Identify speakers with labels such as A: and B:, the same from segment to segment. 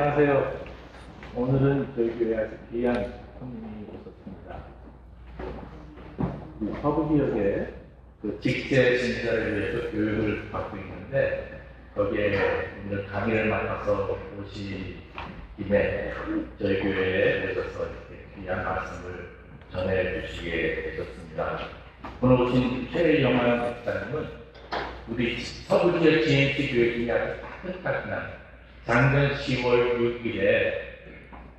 A: 안녕하세요. 오늘은 저희 교회에서 귀한 손님이 오셨습니다. 서부지역에 그 직제 신자를 위해서 교육을 받고 있는데 거기에 오늘 강의를 맡아서 오시 김에 저희 교회에 오셔서 이렇게 귀한 말씀을 전해 주시게 되셨습니다. 오늘 오신 최영환 목사님은 우리 서부지역 GMC 교회 중에 아주 따뜻한 작년 10월 6일에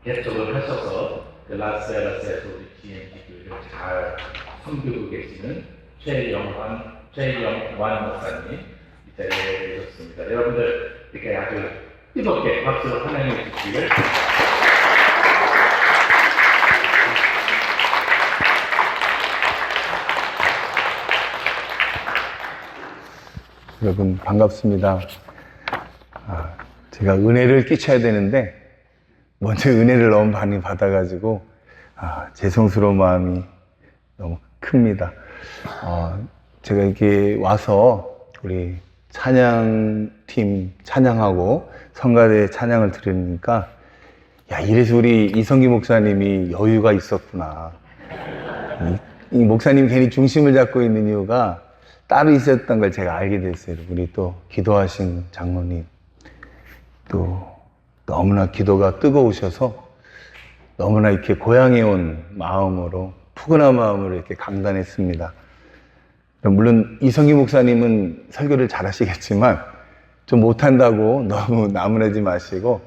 A: 개척을 하셔서 그 라스베가스에서 우리 GMC 교회를 잘 섬기고 계시는 최영환 목사님 이 자리에 오셨습니다. 여러분들 이렇게 아주 뜨겁게 박수로 환영해 주시기를.
B: 여러분 반갑습니다. 제가 은혜를 끼쳐야 되는데 먼저 은혜를 너무 많이 받아가지고 죄송스러운 마음이 너무 큽니다. 제가 이렇게 와서 우리 찬양팀 찬양하고 성가대 찬양을 들으니까 야, 이래서 우리 이성기 목사님이 여유가 있었구나. 이 목사님 괜히 중심을 잡고 있는 이유가 따로 있었던 걸 제가 알게 됐어요. 우리 또 기도하신 장로님 또 너무나 기도가 뜨거우셔서 너무나 이렇게 고향에 온 마음으로 푸근한 마음으로 이렇게 강단했습니다. 물론 이성기 목사님은 설교를 잘 하시겠지만 좀 못한다고 너무 나무라지 마시고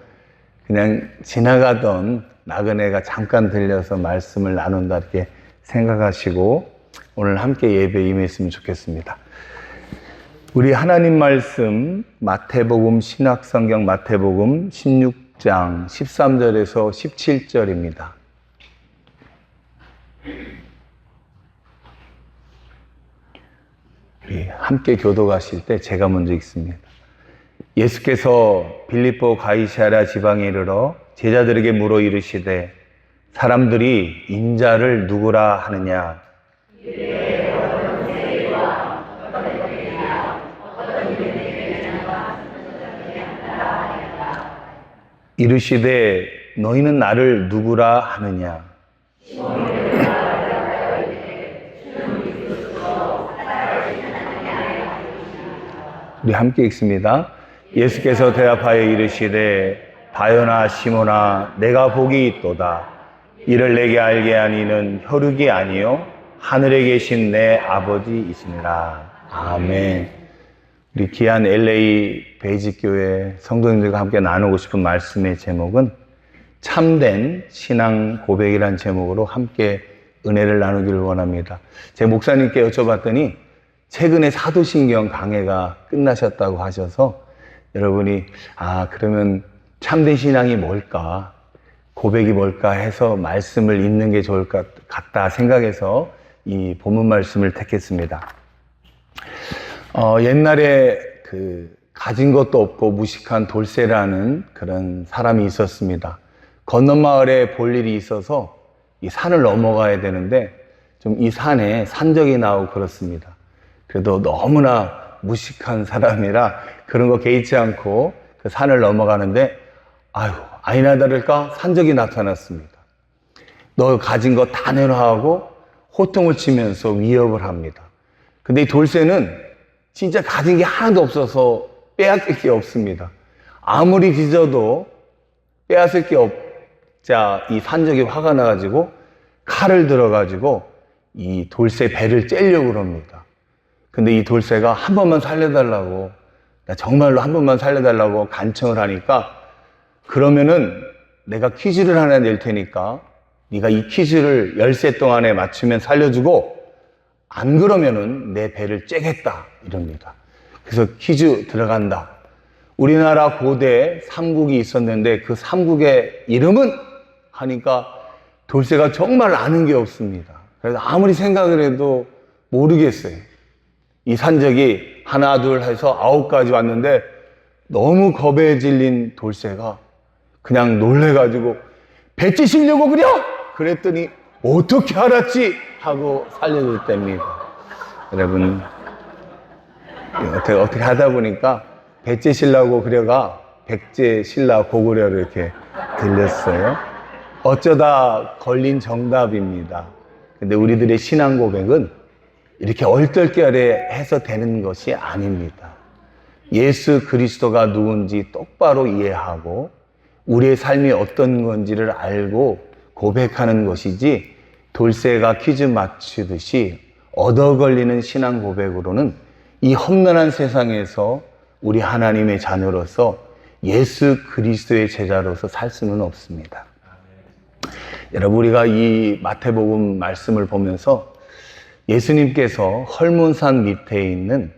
B: 그냥 지나가던 나그네가 잠깐 들려서 말씀을 나눈다 이렇게 생각하시고 오늘 함께 예배에 임했으면 좋겠습니다. 우리 하나님 말씀 마태복음 신약성경 마태복음 16장 13절에서 17절입니다. 우리 함께 교도가실 때 제가 먼저 읽습니다. 예수께서 빌립보 가이사랴 지방에 이르러 제자들에게 물어 이르시되 사람들이 인자를 누구라 하느냐? 이르시되 너희는 나를 누구라 하느냐? 우리 함께 읽습니다. 예수께서 대답하여 이르시되 바요나 시몬아 내가 복이 있도다. 이를 내게 알게 하니는 혈육이 아니요 하늘에 계신 내 아버지이시니라. 아멘. 우리 귀한 LA 베이직교회 성도님들과 함께 나누고 싶은 말씀의 제목은 참된 신앙 고백이라는 제목으로 함께 은혜를 나누기를 원합니다. 제 목사님께 여쭤봤더니 최근에 사도신경 강해가 끝나셨다고 하셔서 여러분이 그러면 참된 신앙이 뭘까? 고백이 뭘까 해서 말씀을 읽는 게 좋을 것 같다 생각해서 이 본문 말씀을 택했습니다. 옛날에 가진 것도 없고 무식한 돌쇠라는 그런 사람이 있었습니다. 건너마을에 볼 일이 있어서 이 산을 넘어가야 되는데 좀 이 산에 산적이 나오고 그렇습니다. 그래도 너무나 무식한 사람이라 그런 거 개의치 않고 그 산을 넘어가는데 아니나 다를까 산적이 나타났습니다. 너 가진 거 다 내놔하고 호통을 치면서 위협을 합니다. 근데 이 돌쇠는 진짜 가진 게 하나도 없어서 빼앗길 게 없습니다. 아무리 뒤져도 빼앗을 게 없자 이 산적이 화가 나가지고 칼을 들어가지고 이 돌쇠 배를 째려고 합니다. 근데 이 돌쇠가 한 번만 살려달라고, 나 정말로 한 번만 살려달라고 간청을 하니까 그러면은 내가 퀴즈를 하나 낼 테니까 네가 이 퀴즈를 10세 동안에 맞추면 살려주고 안 그러면은 내 배를 째겠다 이럽니다. 그래서 퀴즈 들어간다. 우리나라 고대 삼국이 있었는데 그 삼국의 이름은? 하니까 돌쇠가 정말 아는 게 없습니다. 그래서 아무리 생각을 해도 모르겠어요. 이 산적이 하나 둘 해서 9가지 왔는데 너무 겁에 질린 돌쇠가 그냥 놀래가지고 배 찌시려고 그래? 그랬더니 어떻게 알았지? 하고 살려줬답니다. 여러분 어떻게 하다 보니까 배 찌시려고 그래가 백제 신라 고구려로 이렇게 들렸어요. 어쩌다 걸린 정답입니다. 근데 우리들의 신앙 고백은 이렇게 얼떨결에 해서 되는 것이 아닙니다. 예수 그리스도가 누군지 똑바로 이해하고 우리의 삶이 어떤 건지를 알고 고백하는 것이지, 돌쇠가 퀴즈 맞추듯이 얻어 걸리는 신앙 고백으로는 이 험난한 세상에서 우리 하나님의 자녀로서 예수 그리스도의 제자로서 살 수는 없습니다. 여러분, 우리가 이 마태복음 말씀을 보면서 예수님께서 헐몬산 밑에 있는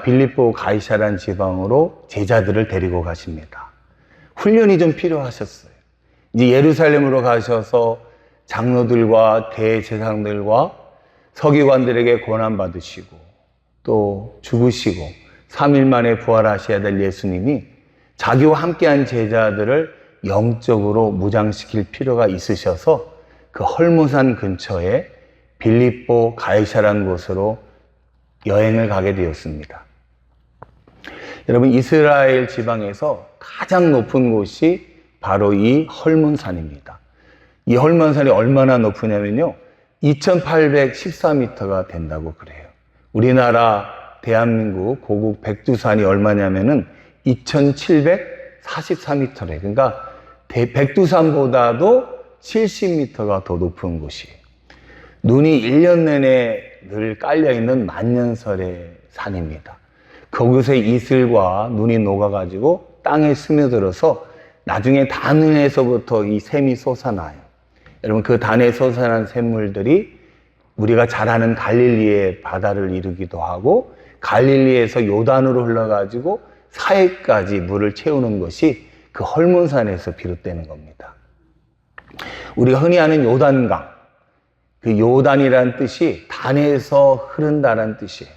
B: 빌립보 가이사라는 지방으로 제자들을 데리고 가십니다. 훈련이 좀 필요하셨어요. 이제 예루살렘으로 가셔서 장로들과 대제사장들과 서기관들에게 고난받으시고 또 죽으시고 3일 만에 부활하셔야 될 예수님이 자기와 함께한 제자들을 영적으로 무장시킬 필요가 있으셔서 그 헐모산 근처에 빌립보 가이사라는 곳으로 여행을 가게 되었습니다. 여러분, 이스라엘 지방에서 가장 높은 곳이 바로 이 헐몬산입니다. 이 헐몬산이 얼마나 높으냐면요, 2814m가 된다고 그래요. 우리나라 대한민국 고국 백두산이 얼마냐면은 2744m래. 그러니까 백두산보다도 70m가 더 높은 곳이에요. 눈이 1년 내내 늘 깔려있는 만년설의 산입니다. 그곳에 이슬과 눈이 녹아가지고 땅에 스며들어서 나중에 단에서부터 이 샘이 솟아나요. 여러분, 그 단에 솟아난 샘물들이 우리가 잘 아는 갈릴리의 바다를 이루기도 하고, 갈릴리에서 요단으로 흘러가지고 사해까지 물을 채우는 것이 그 헐몬산에서 비롯되는 겁니다. 우리가 흔히 아는 요단강, 그 요단이라는 뜻이 단에서 흐른다는 뜻이에요.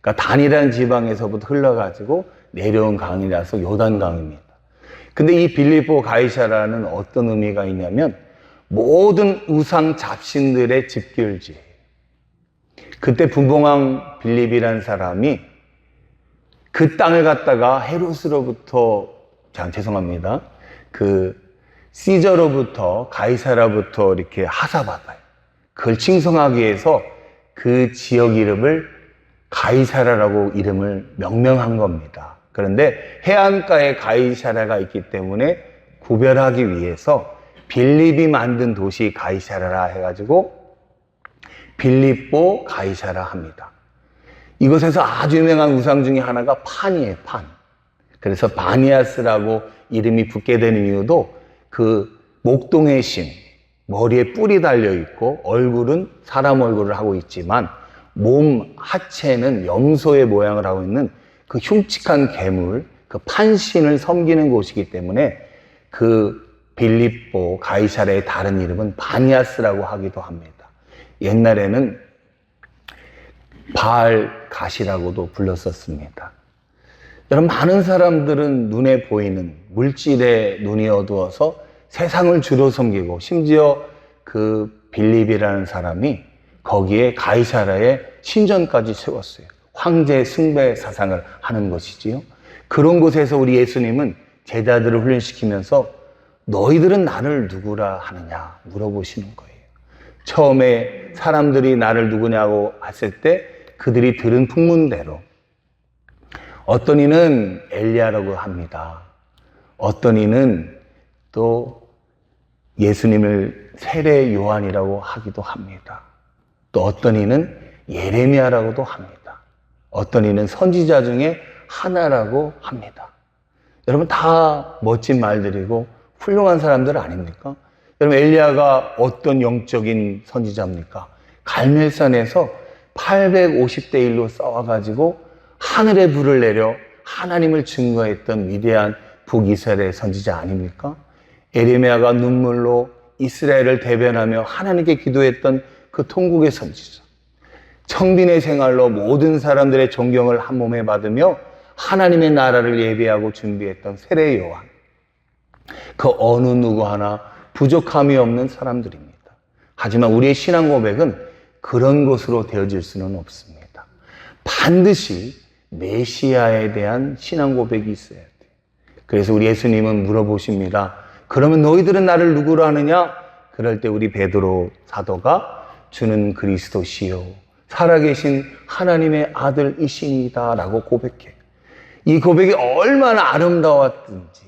B: 그러니까 단이라는 지방에서부터 흘러가지고 내려온 강이라서 요단강입니다. 근데 이 빌립보 가이사라는 어떤 의미가 있냐면 모든 우상 잡신들의 집결지예요. 그때 분봉왕 빌립이라는 사람이 그 땅을 갖다가 헤롯으로부터, 죄송합니다, 그 시저로부터, 가이사라부터 이렇게 하사받아요. 그걸 칭송하기 위해서 그 지역 이름을 가이사라라고 이름을 명명한 겁니다. 그런데 해안가에 가이사라가 있기 때문에 구별하기 위해서 빌립이 만든 도시 가이사라라 해가지고 빌립보 가이사라 합니다. 이곳에서 아주 유명한 우상 중에 하나가 판이에요, 판. 그래서 바니아스라고 이름이 붙게 되는 이유도 그 목동의 신, 머리에 뿔이 달려있고 얼굴은 사람 얼굴을 하고 있지만 몸 하체는 염소의 모양을 하고 있는 그 흉측한 괴물, 그 판신을 섬기는 곳이기 때문에 그 빌립보 가이사라의 다른 이름은 바니아스라고 하기도 합니다. 옛날에는 바알갓이라고도 불렀었습니다. 여러분, 많은 사람들은 눈에 보이는 물질에 눈이 어두워서 세상을 주로 섬기고, 심지어 그 빌립이라는 사람이 거기에 가이사라에 신전까지 세웠어요. 황제 숭배 사상을 하는 것이지요. 그런 곳에서 우리 예수님은 제자들을 훈련시키면서 너희들은 나를 누구라 하느냐 물어보시는 거예요. 처음에 사람들이 나를 누구냐고 했을 때 그들이 들은 풍문대로 어떤 이는 엘리야라고 합니다. 어떤 이는 또 예수님을 세례 요한이라고 하기도 합니다. 또 어떤 이는 예레미야라고도 합니다. 어떤 이는 선지자 중에 하나라고 합니다. 여러분, 다 멋진 말들이고 훌륭한 사람들 아닙니까? 여러분, 엘리야가 어떤 영적인 선지자입니까? 갈멜산에서 850대 1로 싸워가지고 하늘의 불을 내려 하나님을 증거했던 위대한 북이스라엘의 선지자 아닙니까? 예레미야가 눈물로 이스라엘을 대변하며 하나님께 기도했던 그 통곡의 선지자. 청빈의 생활로 모든 사람들의 존경을 한 몸에 받으며 하나님의 나라를 예비하고 준비했던 세례 요한. 그 어느 누구 하나 부족함이 없는 사람들입니다. 하지만 우리의 신앙 고백은 그런 것으로 되어질 수는 없습니다. 반드시 메시아에 대한 신앙 고백이 있어야 돼요. 그래서 우리 예수님은 물어보십니다. 그러면 너희들은 나를 누구로 하느냐? 그럴 때 우리 베드로 사도가 주는 그리스도시요 살아계신 하나님의 아들이시니이다 라고 고백해. 이 고백이 얼마나 아름다웠든지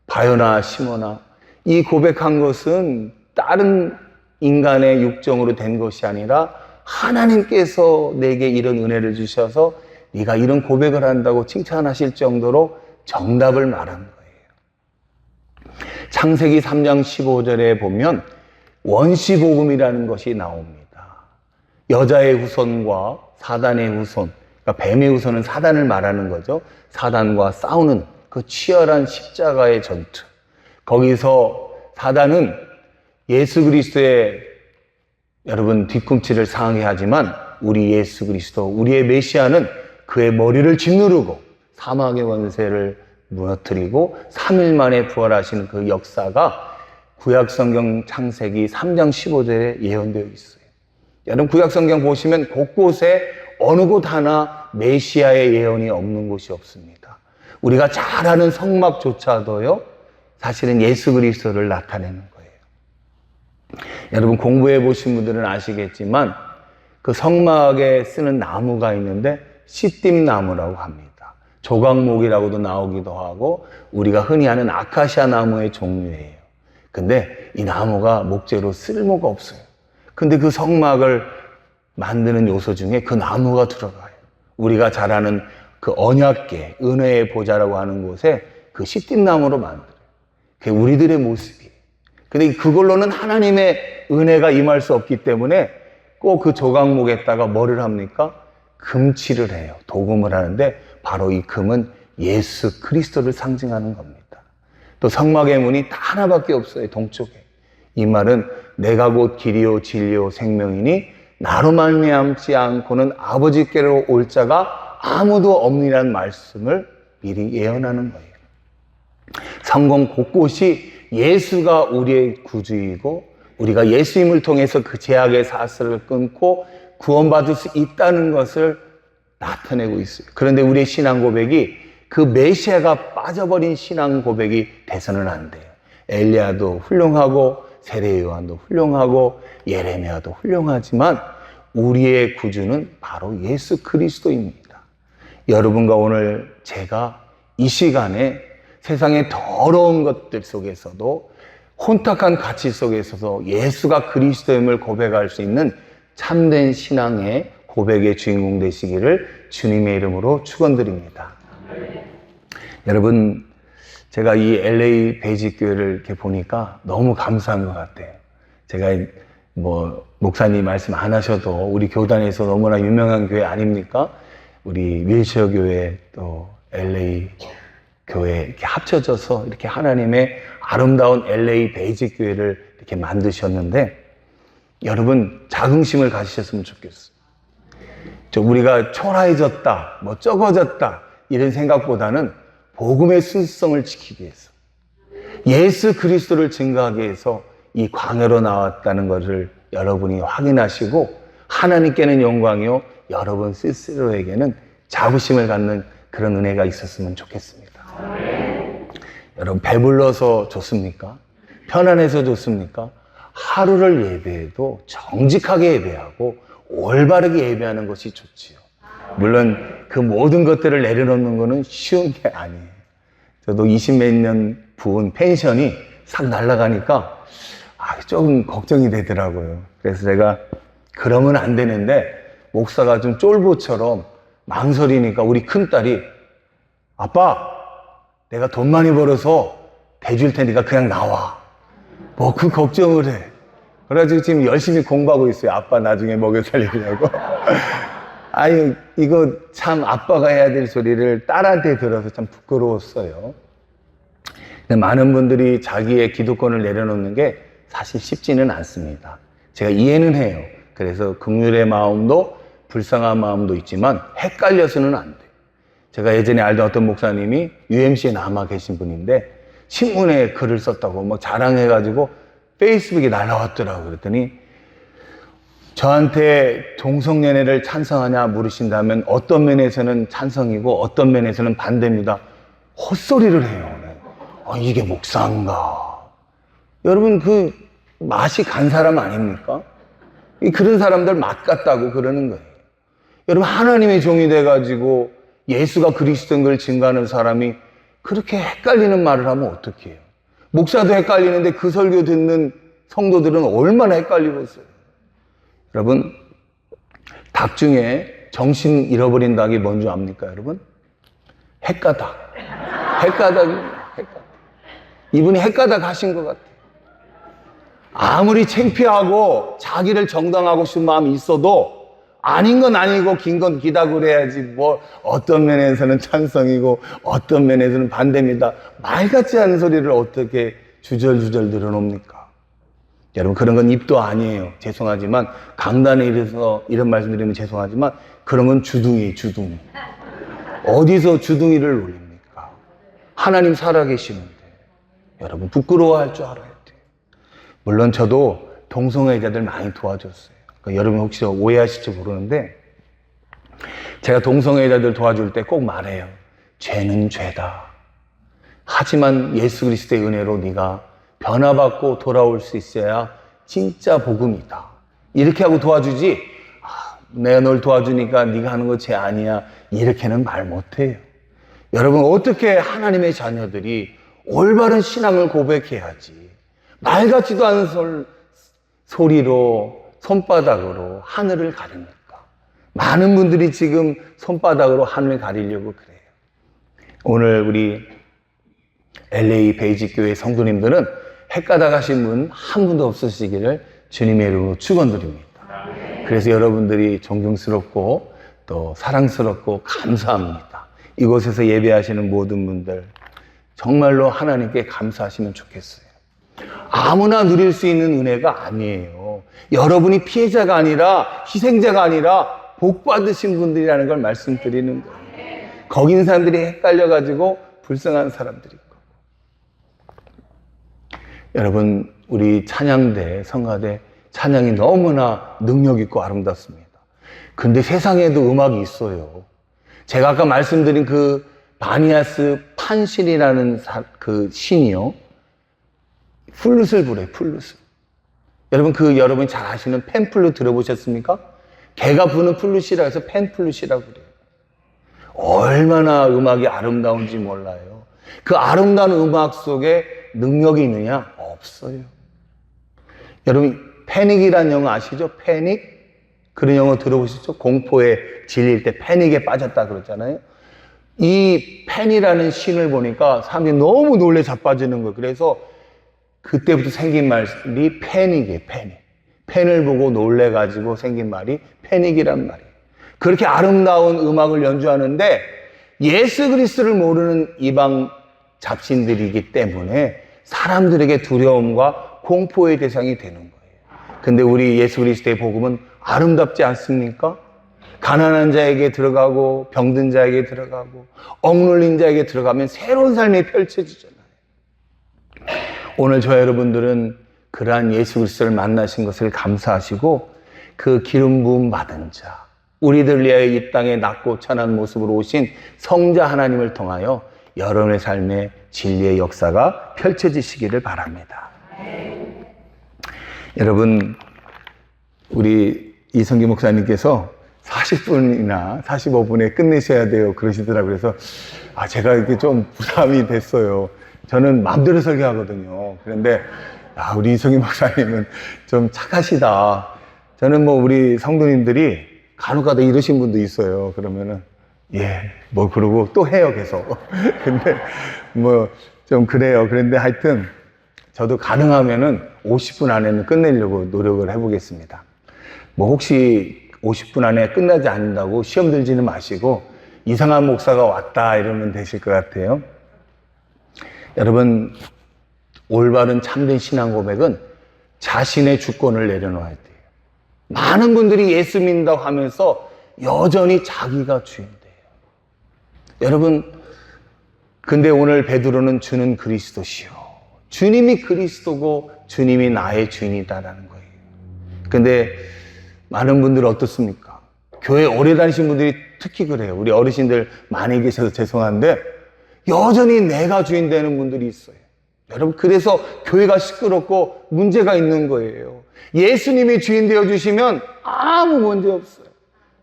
B: 바요나 시모나 이 고백한 것은 다른 인간의 육정으로 된 것이 아니라 하나님께서 내게 이런 은혜를 주셔서 네가 이런 고백을 한다고 칭찬하실 정도로 정답을 말한 거예요. 창세기 3장 15절에 보면 원시복음이라는 것이 나옵니다. 여자의 후손과 사단의 후손, 그러니까 뱀의 후손은 사단을 말하는 거죠. 사단과 싸우는 그 치열한 십자가의 전투. 거기서 사단은 예수 그리스도의 여러분 뒤꿈치를 상하게 하지만 우리 예수 그리스도, 우리의 메시아는 그의 머리를 짓누르고 사막의 원세를 무너뜨리고 3일 만에 부활하시는 그 역사가 구약성경 창세기 3장 15절에 예언되어 있어요. 여러분 구약성경 보시면 곳곳에 어느 곳 하나 메시아의 예언이 없는 곳이 없습니다. 우리가 잘 아는 성막조차도요 사실은 예수 그리스도를 나타내는 거예요. 여러분 공부해 보신 분들은 아시겠지만 그 성막에 쓰는 나무가 있는데 시띠나무라고 합니다. 조각목이라고도 나오기도 하고 우리가 흔히 아는 아카시아 나무의 종류예요. 근데 이 나무가 목재로 쓸모가 없어요. 근데 그 성막을 만드는 요소 중에 그 나무가 들어가요. 우리가 잘 아는 그 언약궤, 은혜의 보좌라고 하는 곳에 그 시띠나무로 만들어요. 그게 우리들의 모습이에요. 근데 그걸로는 하나님의 은혜가 임할 수 없기 때문에 꼭 그 조각목에다가 뭐를 합니까? 금칠을 해요. 도금을 하는데 바로 이 금은 예수 그리스도를 상징하는 겁니다. 또 성막의 문이 다 하나밖에 없어요. 동쪽에. 이 말은 내가 곧 길이요 진리요 생명이니 나로 말미암지 않고는 아버지께로 올 자가 아무도 없니란 말씀을 미리 예언하는 거예요. 성경 곳곳이 예수가 우리의 구주이고 우리가 예수님을 통해서 그 죄악의 사슬을 끊고 구원받을 수 있다는 것을 나타내고 있어요. 그런데 우리의 신앙 고백이 그 메시아가 빠져버린 신앙 고백이 돼서는 안 돼요. 엘리야도 훌륭하고 세례 요한도 훌륭하고 예레미야도 훌륭하지만 우리의 구주는 바로 예수 그리스도입니다. 여러분과 오늘 제가 이 시간에 세상의 더러운 것들 속에서도 혼탁한 가치 속에서도 예수가 그리스도임을 고백할 수 있는 참된 신앙의 고백의 주인공 되시기를 주님의 이름으로 축원드립니다. 여러분, 제가 이 LA 베이직교회를 이렇게 보니까 너무 감사한 것 같아요. 제가 목사님 말씀 안 하셔도 우리 교단에서 너무나 유명한 교회 아닙니까? 우리 윌셔 교회 또 LA 교회 이렇게 합쳐져서 이렇게 하나님의 아름다운 LA 베이직 교회를 이렇게 만드셨는데 여러분 자긍심을 가지셨으면 좋겠어요. 우리가 초라해졌다, 적어졌다 이런 생각보다는 복음의 순수성을 지키기 위해서 예수 그리스도를 증거하기 위해서 이 광야로 나왔다는 것을 여러분이 확인하시고 하나님께는 영광이요 여러분 스스로에게는 자부심을 갖는 그런 은혜가 있었으면 좋겠습니다. 여러분 배불러서 좋습니까? 편안해서 좋습니까? 하루를 예배해도 정직하게 예배하고 올바르게 예배하는 것이 좋지요. 물론 그 모든 것들을 내려놓는 것은 쉬운 게 아니에요. 저도 20몇 년 부은 펜션이 싹 날아가니까 조금 걱정이 되더라고요. 그래서 제가 그러면 안 되는데 목사가 좀 쫄보처럼 망설이니까 우리 큰딸이 아빠 내가 돈 많이 벌어서 대줄 테니까 그냥 나와. 그 걱정을 해. 그래가지고 지금 열심히 공부하고 있어요. 아빠 나중에 먹여 살리려고. 아니 이거 참 아빠가 해야 될 소리를 딸한테 들어서 참 부끄러웠어요. 근데 많은 분들이 자기의 기득권을 내려놓는 게 사실 쉽지는 않습니다. 제가 이해는 해요. 그래서 긍휼의 마음도 불쌍한 마음도 있지만 헷갈려서는 안 돼요. 제가 예전에 알던 어떤 목사님이 UMC에 남아 계신 분인데 신문에 글을 썼다고 자랑해가지고 페이스북에 날라왔더라고요. 그랬더니 저한테 동성연애를 찬성하냐 물으신다면 어떤 면에서는 찬성이고 어떤 면에서는 반대입니다. 헛소리를 해요. 이게 목사인가? 여러분, 그 맛이 간 사람 아닙니까? 그런 사람들 맛 같다고 그러는 거예요. 여러분, 하나님의 종이 돼가지고 예수가 그리스도인 걸 증거하는 사람이 그렇게 헷갈리는 말을 하면 어떡해요? 목사도 헷갈리는데 그 설교 듣는 성도들은 얼마나 헷갈리겠어요? 여러분, 닭 중에 정신 잃어버린 닭이 뭔지 압니까, 여러분? 헷가닥. 헷가닥입니다. 헷가닥. 이분이 헷가닥 하신 것 같아요. 아무리 창피하고 자기를 정당하고 싶은 마음이 있어도 아닌 건 아니고 긴 건 기다 그래야지 뭐 어떤 면에서는 찬성이고 어떤 면에서는 반대입니다. 말 같지 않은 소리를 어떻게 주절주절 늘어놓습니까? 여러분, 그런 건 입도 아니에요. 죄송하지만 강단에 이래서 이런 말씀 드리면 죄송하지만 그런 건 주둥이에요. 주둥이. 어디서 주둥이를 올립니까? 하나님 살아계시는데 여러분, 부끄러워할 줄 알아야 돼요. 물론 저도 동성애자들 많이 도와줬어요. 그러니까 여러분 혹시 오해하실지 모르는데 제가 동성애자들 도와줄 때 꼭 말해요. 죄는 죄다. 하지만 예수 그리스도의 은혜로 네가 변화받고 돌아올 수 있어야 진짜 복음이다. 이렇게 하고 도와주지, 내가 널 도와주니까 네가 하는 거 죄 아니야, 이렇게는 말 못해요. 여러분, 어떻게 하나님의 자녀들이 올바른 신앙을 고백해야지 말 같지도 않은 소리로 손바닥으로 하늘을 가립니까? 많은 분들이 지금 손바닥으로 하늘을 가리려고 그래요. 오늘 우리 LA 베이직교회 성도님들은 헷가닥 하신 분 한 분도 없으시기를 주님의 이름으로 축원드립니다. 그래서 여러분들이 존경스럽고 또 사랑스럽고 감사합니다. 이곳에서 예배하시는 모든 분들 정말로 하나님께 감사하시면 좋겠어요. 아무나 누릴 수 있는 은혜가 아니에요. 여러분이 피해자가 아니라 희생자가 아니라 복 받으신 분들이라는 걸 말씀드리는 거예요. 거기 있는 사람들이 헷갈려가지고 불쌍한 사람들이 있고. 여러분, 우리 찬양대, 성가대 찬양이 너무나 능력 있고 아름답습니다. 근데 세상에도 음악이 있어요. 제가 아까 말씀드린 그 바니아스 판신이라는 그 신이요, 플룻을 불어요, 플룻을. 여러분, 여러분이 잘 아시는 팬플룻 들어보셨습니까? 개가 부는 플룻이라 해서 팬플룻이라고 그래요. 얼마나 음악이 아름다운지 몰라요. 그 아름다운 음악 속에 능력이 있느냐? 없어요. 여러분, 패닉이라는 영어 아시죠? 패닉? 그런 영어 들어보셨죠? 공포에 질릴 때 패닉에 빠졌다 그러잖아요. 이 팬이라는 신을 보니까 사람들이 너무 놀래 자빠지는 거예요. 그래서 그때부터 생긴 말이 패닉이에요, 패닉. 팬을 보고 놀래가지고 생긴 말이 패닉이란 말이에요. 그렇게 아름다운 음악을 연주하는데 예수 그리스도를 모르는 이방 잡신들이기 때문에 사람들에게 두려움과 공포의 대상이 되는 거예요. 근데 우리 예수 그리스도의 복음은 아름답지 않습니까? 가난한 자에게 들어가고 병든 자에게 들어가고 억눌린 자에게 들어가면 새로운 삶이 펼쳐지잖아요. 오늘 저 여러분들은 그러한 예수 그리스도를 만나신 것을 감사하시고 그 기름 부음 받은 자, 우리들 위하여 이 땅에 낮고 찬한 모습으로 오신 성자 하나님을 통하여 여러분의 삶에 진리의 역사가 펼쳐지시기를 바랍니다. 여러분, 우리 이성기 목사님께서 40분이나 45분에 끝내셔야 돼요 그러시더라고요. 그래서 제가 이렇게 좀 부담이 됐어요. 저는 마음대로 설교하거든요. 그런데 우리 이성기 목사님은 좀 착하시다. 저는 뭐 우리 성도님들이 간혹가다 이러신 분도 있어요. 그러면은 뭐 그러고 또 해요 계속. 근데 뭐 좀 그래요. 그런데 하여튼 저도 가능하면은 50분 안에는 끝내려고 노력을 해보겠습니다. 뭐 혹시 50분 안에 끝나지 않는다고 시험 들지는 마시고 이상한 목사가 왔다 이러면 되실 것 같아요. 여러분, 올바른 참된 신앙 고백은 자신의 주권을 내려놓아야 돼요. 많은 분들이 예수 믿는다고 하면서 여전히 자기가 주인돼요. 여러분, 근데 오늘 베드로는 주는 그리스도시요, 주님이 그리스도고 주님이 나의 주인이다라는 거예요. 근데 많은 분들은 어떻습니까? 교회 오래 다니신 분들이 특히 그래요. 우리 어르신들 많이 계셔서 죄송한데 여전히 내가 주인 되는 분들이 있어요. 여러분, 그래서 교회가 시끄럽고 문제가 있는 거예요. 예수님이 주인 되어주시면 아무 문제 없어요.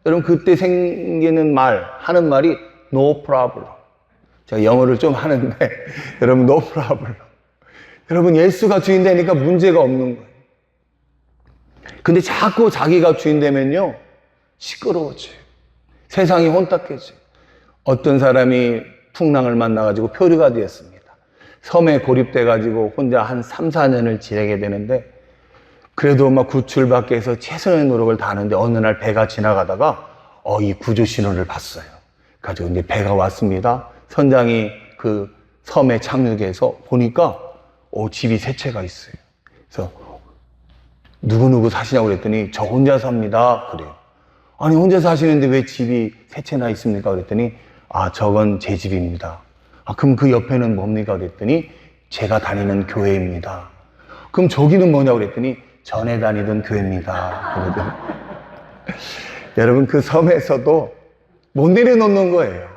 B: 여러분, 그때 생기는 하는 말이 no problem. 제가 영어를 좀 하는데, 여러분, no problem. 여러분, 예수가 주인 되니까 문제가 없는 거예요. 근데 자꾸 자기가 주인 되면요, 시끄러워져요. 세상이 혼탁해져요. 어떤 사람이 풍랑을 만나가지고 표류가 되었습니다. 섬에 고립돼가지고 혼자 한 3, 4년을 지내게 되는데, 그래도 막 구출받기 위해서 최선의 노력을 다하는데, 어느 날 배가 지나가다가, 이 구조 신호를 봤어요. 가지고 이제 배가 왔습니다. 선장이 그 섬에 착륙해서 보니까, 집이 세 채가 있어요. 그래서, 누구누구 사시냐고 그랬더니, 저 혼자 삽니다. 그래요. 아니, 혼자 사시는데 왜 집이 세 채나 있습니까? 그랬더니, 저건 제 집입니다. 그럼 그 옆에는 뭡니까? 그랬더니, 제가 다니는 교회입니다. 그럼 저기는 뭐냐고 그랬더니, 전에 다니던 교회입니다. 그러더니, 여러분, 그 섬에서도 못 내려놓는 거예요.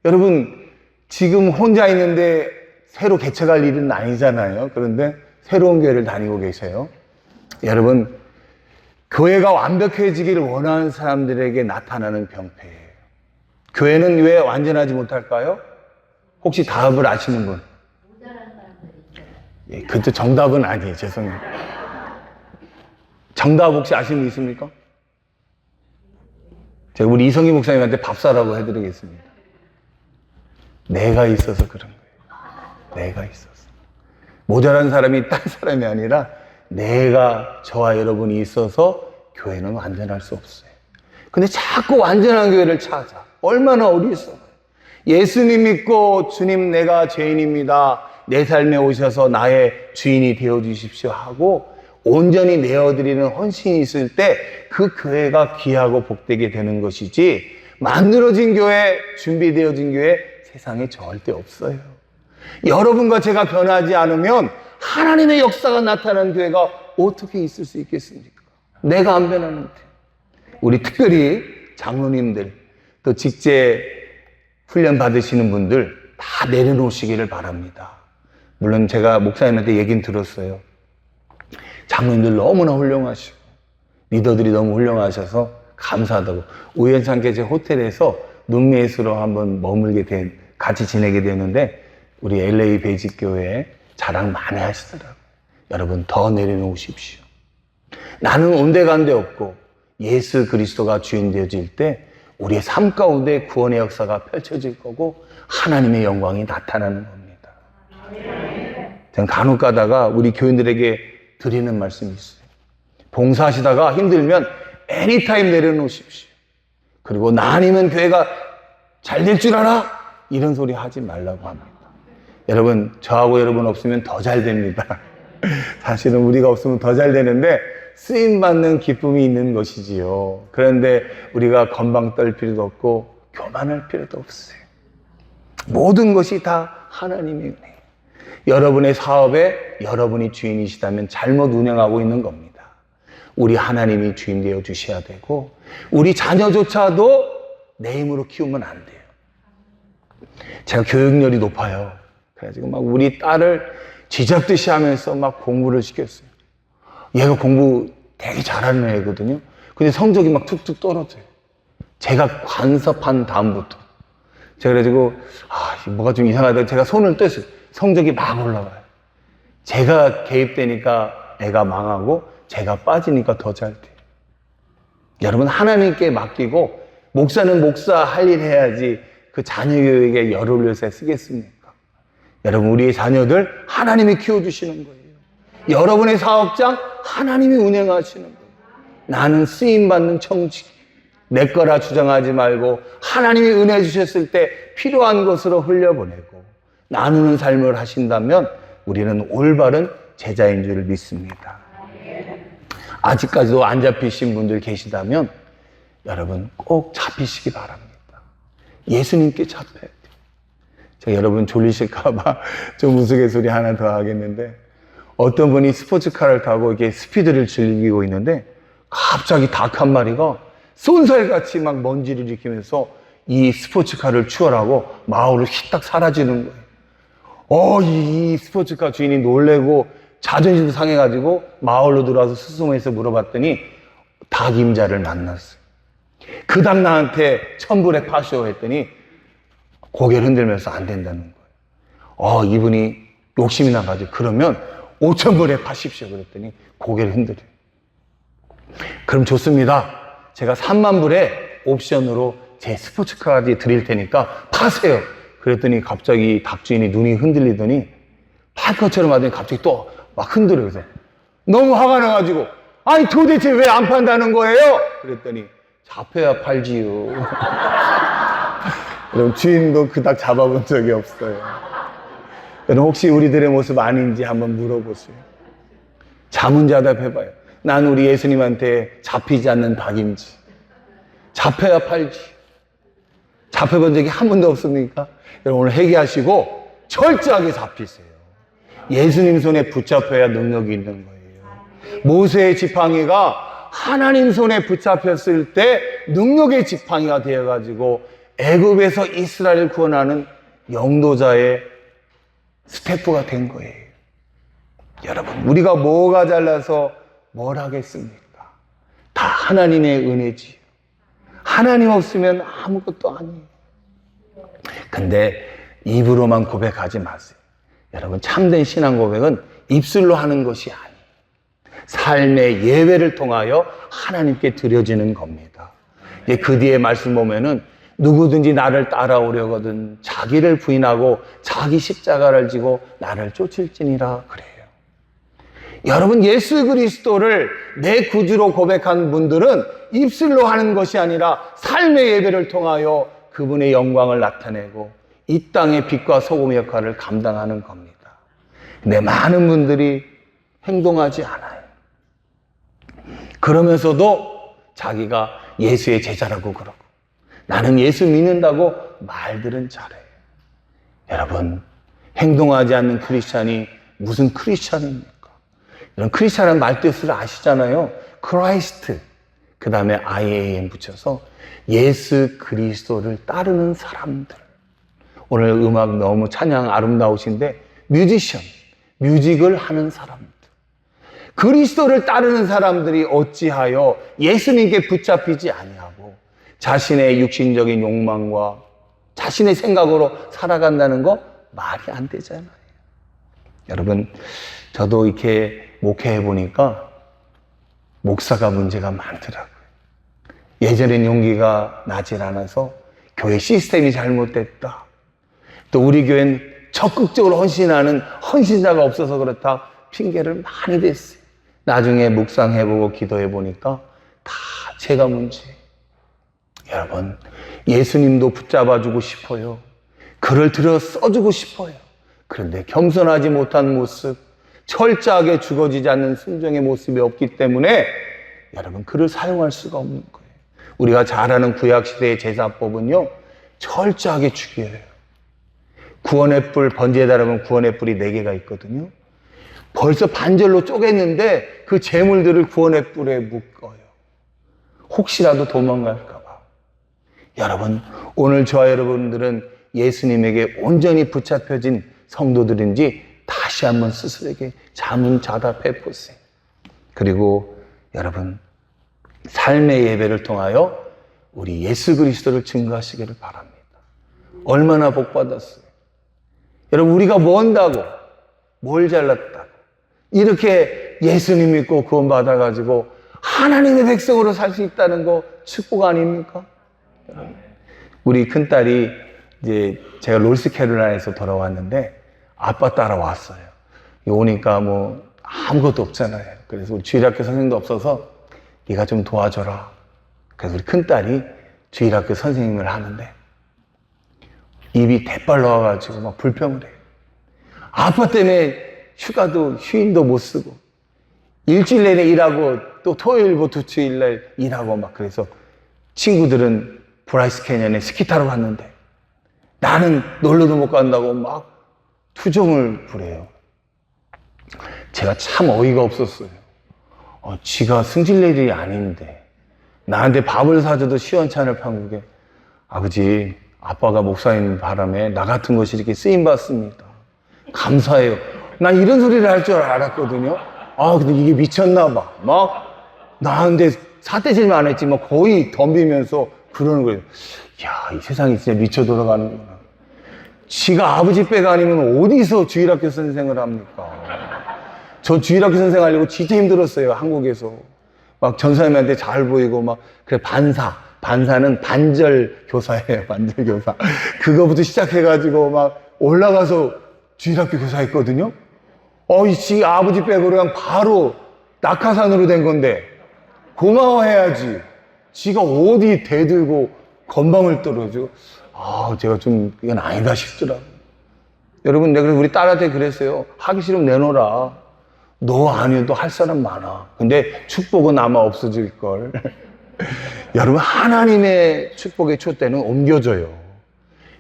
B: 여러분, 지금 혼자 있는데 새로 개척할 일은 아니잖아요. 그런데 새로운 교회를 다니고 계세요. 여러분, 교회가 완벽해지기를 원하는 사람들에게 나타나는 병폐예요. 교회는 왜 완전하지 못할까요? 혹시 답을 아시는 분? 예, 그것도 정답은 아니에요. 죄송해요. 정답 혹시 아시는 분 있습니까? 제가 우리 이성희 목사님한테 밥 사라고 해드리겠습니다. 내가 있어서 그런 거예요. 내가 있어서. 모자란 사람이 딴 사람이 아니라 내가, 저와 여러분이 있어서 교회는 완전할 수 없어요. 근데 자꾸 완전한 교회를 찾아. 얼마나 어리석어요. 예수님 믿고 주님 내가 죄인입니다. 내 삶에 오셔서 나의 주인이 되어주십시오 하고 온전히 내어드리는 헌신이 있을 때 그 교회가 귀하고 복되게 되는 것이지, 만들어진 교회, 준비되어진 교회 세상에 절대 없어요. 여러분과 제가 변하지 않으면 하나님의 역사가 나타나는 교회가 어떻게 있을 수 있겠습니까? 내가 안 변하는데. 우리 특별히 장로님들, 또 직제 훈련 받으시는 분들 다 내려놓으시기를 바랍니다. 물론 제가 목사님한테 얘기는 들었어요. 장로님들 너무나 훌륭하시고 리더들이 너무 훌륭하셔서 감사하다고. 우연찮게 제 호텔에서 룸메이트로 한번 같이 지내게 되는데 우리 LA 베이직교회에 자랑 많이 하시더라고요. 여러분, 더 내려놓으십시오. 나는 온데간데 없고 예수 그리스도가 주인 되어질 때 우리의 삶 가운데 구원의 역사가 펼쳐질 거고 하나님의 영광이 나타나는 겁니다. 저는 간혹 가다가 우리 교인들에게 드리는 말씀이 있어요. 봉사하시다가 힘들면 애니타임 내려놓으십시오. 그리고 나 아니면 교회가 잘 될 줄 알아? 이런 소리 하지 말라고 합니다. 여러분, 저하고 여러분 없으면 더 잘 됩니다. 사실은 우리가 없으면 더 잘 되는데 쓰임받는 기쁨이 있는 것이지요. 그런데 우리가 건방 떨 필요도 없고 교만할 필요도 없어요. 모든 것이 다 하나님의 은혜. 여러분의 사업에 여러분이 주인이시다면 잘못 운영하고 있는 겁니다. 우리 하나님이 주인 되어 주셔야 되고 우리 자녀조차도 내 힘으로 키우면 안 돼요. 제가 교육열이 높아요. 그래가지고 막 우리 딸을 쥐잡듯이 하면서 막 공부를 시켰어요. 얘가 공부 되게 잘하는 애거든요. 근데 성적이 막 툭툭 떨어져요. 제가 간섭한 다음부터. 제가 그래가지고 뭐가 좀 이상하다. 제가 손을 뗐어요. 성적이 막 올라가요. 제가 개입되니까 애가 망하고 제가 빠지니까 더 잘 돼요. 여러분, 하나님께 맡기고 목사는 목사 할 일 해야지 그 자녀 교육에 열을 올려서 쓰겠습니까? 여러분, 우리의 자녀들 하나님이 키워주시는 거예요. 여러분의 사업장 하나님이 운영하시는 거예요. 나는 쓰임받는 청지, 내 거라 주장하지 말고 하나님이 은혜 주셨을 때 필요한 것으로 흘려보내고 나누는 삶을 하신다면 우리는 올바른 제자인 줄 믿습니다. 아직까지도 안 잡히신 분들 계시다면 여러분 꼭 잡히시기 바랍니다. 예수님께 잡혀야 돼요. 제가 여러분 졸리실까봐 좀 우스갯소리 하나 더 하겠는데, 어떤 분이 스포츠카를 타고 이렇게 스피드를 즐기고 있는데 갑자기 닭 한 마리가 쏜살같이 막 먼지를 일으키면서 이 스포츠카를 추월하고 마을을 휘딱 사라지는 거예요. 이 스포츠카 주인이 놀래고 자존심도 상해가지고 마을로 들어와서 수소문해서 물어봤더니 닭 임자를 만났어요. 그 닭 나한테 1,000불에 파쇼 했더니 고개를 흔들면서 안 된다는 거예요. 이분이 욕심이 나가지고 그러면 5,000불에 파십시오 그랬더니 고개를 흔들어요. 그럼 좋습니다. 제가 3만 불에 옵션으로 제 스포츠카까지 드릴 테니까 파세요. 그랬더니 갑자기 닭주인이 눈이 흔들리더니 팔 것처럼 하더니 갑자기 또 막 흔들어요. 그래서 너무 화가 나가지고 아니 도대체 왜 안 판다는 거예요? 그랬더니 잡혀야 팔지요. 그럼 주인도 그 닭 잡아본 적이 없어요. 그럼 혹시 우리들의 모습 아닌지 한번 물어보세요. 자문자답 해봐요. 난 우리 예수님한테 잡히지 않는 닭인지 잡혀야 팔지 잡혀본 적이 한 번도 없습니까? 여러분 오늘 회개하시고 철저하게 잡히세요. 예수님 손에 붙잡혀야 능력이 있는 거예요. 모세의 지팡이가 하나님 손에 붙잡혔을 때 능력의 지팡이가 되어가지고 애굽에서 이스라엘을 구원하는 영도자의 스태프가 된 거예요. 여러분 우리가 뭐가 잘나서 뭘 하겠습니까? 다 하나님의 은혜지요. 하나님 없으면 아무것도 아니에요. 근데 입으로만 고백하지 마세요. 여러분 참된 신앙 고백은 입술로 하는 것이 아니에요. 삶의 예배를 통하여 하나님께 드려지는 겁니다. 그 뒤에 말씀 보면은 누구든지 나를 따라오려거든 자기를 부인하고 자기 십자가를 지고 나를 쫓을지니라 그래요. 여러분 예수 그리스도를 내 구주로 고백한 분들은 입술로 하는 것이 아니라 삶의 예배를 통하여 그분의 영광을 나타내고 이 땅의 빛과 소금의 역할을 감당하는 겁니다. 근데 많은 분들이 행동하지 않아요. 그러면서도 자기가 예수의 제자라고 그러고 나는 예수 믿는다고 말들은 잘해요. 여러분 행동하지 않는 크리스찬이 무슨 크리스찬입니까? 이런 크리스찬은 말뜻을 아시잖아요. 크라이스트 그 다음에 IAM 붙여서 예수 그리스도를 따르는 사람들. 오늘 음악 너무 찬양 아름다우신데 뮤지션, 뮤직을 하는 사람들. 그리스도를 따르는 사람들이 어찌하여 예수님께 붙잡히지 아니하고 자신의 육신적인 욕망과 자신의 생각으로 살아간다는 거 말이 안 되잖아요. 여러분 저도 이렇게 목회해 보니까 목사가 문제가 많더라고요. 예전엔 용기가 나질 않아서 교회 시스템이 잘못됐다. 또 우리 교회는 적극적으로 헌신하는 헌신자가 없어서 그렇다 핑계를 많이 댔어요. 나중에 묵상해보고 기도해보니까 다 제가 문제예요. 여러분 예수님도 붙잡아주고 싶어요. 글을 들어 써주고 싶어요. 그런데 겸손하지 못한 모습, 철저하게 죽어지지 않는 순종의 모습이 없기 때문에 여러분 그를 사용할 수가 없는 거예요. 우리가 잘 아는 구약시대의 제사법은요 철저하게 죽여요. 구원의 뿔 번제에 달하면 구원의 뿔이 4개가 있거든요. 벌써 반절로 쪼갰는데 그 제물들을 구원의 뿔에 묶어요. 혹시라도 도망갈까 봐. 여러분 오늘 저와 여러분들은 예수님에게 온전히 붙잡혀진 성도들인지 다시 한번 스스로에게 자문자답해 보세요. 그리고 여러분 삶의 예배를 통하여 우리 예수 그리스도를 증거하시기를 바랍니다. 얼마나 복받았어요. 여러분 우리가 뭐 한다고 뭘 잘났다고 이렇게 예수님 믿고 구원 받아가지고 하나님의 백성으로 살 수 있다는 거 축복 아닙니까? 우리 큰딸이 이제 제가 롤스캐롤라인에서 돌아왔는데 아빠 따라왔어요. 오니까 뭐 아무것도 없잖아요. 그래서 우리 주일학교 선생님도 없어서 네가 좀 도와줘라. 그래서 우리 큰딸이 주일학교 선생님을 하는데 입이 대빨 나와가지고 막 불평을 해요. 아빠 때문에 휴인도 못 쓰고 일주일 내내 일하고 또 토요일부터 주일날 일하고 막 그래서 친구들은 브라이스 캐년에 스키 타러 갔는데 나는 놀러도 못 간다고 막 투정을 부려요. 제가 참 어이가 없었어요. 지가 승질내일이 아닌데 나한테 밥을 사줘도 시원찮을 판국에 아버지 아빠가 목사인 바람에 나 같은 것이 이렇게 쓰임받습니다. 감사해요. 난 이런 소리를 할 줄 알았거든요. 아, 근데 이게 미쳤나 봐. 막, 나한테 사태질만 안 했지, 막 거의 덤비면서 그러는 거예요. 야, 이 세상이 진짜 미쳐 돌아가는구나. 지가 아버지 빼가 아니면 어디서 주일학교 선생을 합니까? 저 주일학교 선생 하려고 진짜 힘들었어요, 한국에서. 막 전사님한테 잘 보이고, 막, 그래, 반사는 반절 교사예요, 반절 교사. 그거부터 시작해가지고 막 올라가서 주일학교 교사 했거든요? 지 아버지 빼고 그냥 바로 낙하산으로 된 건데, 고마워해야지. 지가 어디 대들고 건방을 떨어져. 제가 좀, 이건 아니다 싶더라고요. 여러분, 내가 우리 딸한테 그랬어요. 하기 싫으면 내놓으라. 너 아니어도 할 사람 많아. 근데 축복은 아마 없어질걸. 여러분, 하나님의 축복의 촛대는 옮겨져요.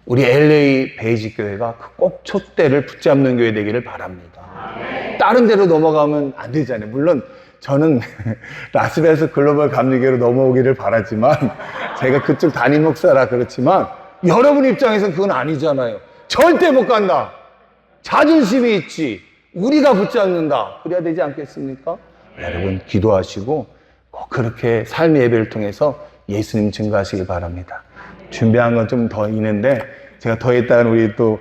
B: 우리 LA 베이직 교회가 꼭 촛대를 붙잡는 교회 되기를 바랍니다. 다른 데로 넘어가면 안 되잖아요. 물론 저는 라스베가스 글로벌 감리교회로 넘어오기를 바라지만, 제가 그쪽 담임 목사라 그렇지만 여러분 입장에서는 그건 아니잖아요. 절대 못 간다. 자존심이 있지. 우리가 붙잡는다. 그래야 되지 않겠습니까? 여러분 기도하시고 꼭 그렇게 삶의 예배를 통해서 예수님 증거하시기 바랍니다. 준비한 건 좀 더 있는데, 제가 더 있다가 우리 또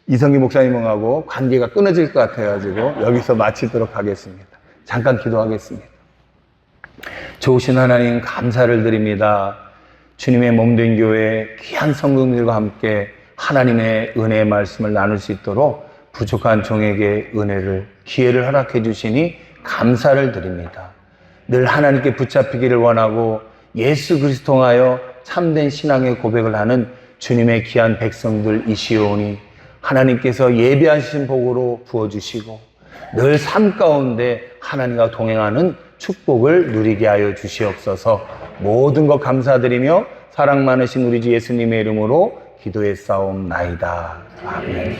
B: 이성기 목사님하고 관계가 끊어질 것 같아가지고 여기서 마치도록 하겠습니다. 잠깐 기도하겠습니다. 좋으신 하나님, 감사를 드립니다. 주님의 몸된 교회 귀한 성도들과 함께 하나님의 은혜의 말씀을 나눌 수 있도록 부족한 종에게 은혜를, 기회를 허락해 주시니 감사를 드립니다. 늘 하나님께 붙잡히기를 원하고 예수 그리스도 통하여 참된 신앙의 고백을 하는 주님의 귀한 백성들이시오니, 하나님께서 예비하신 복으로 부어주시고 늘 삶 가운데 하나님과 동행하는 축복을 누리게 하여 주시옵소서. 모든 것 감사드리며 사랑 많으신 우리 주 예수님의 이름으로 기도했사옵나이다. 아멘.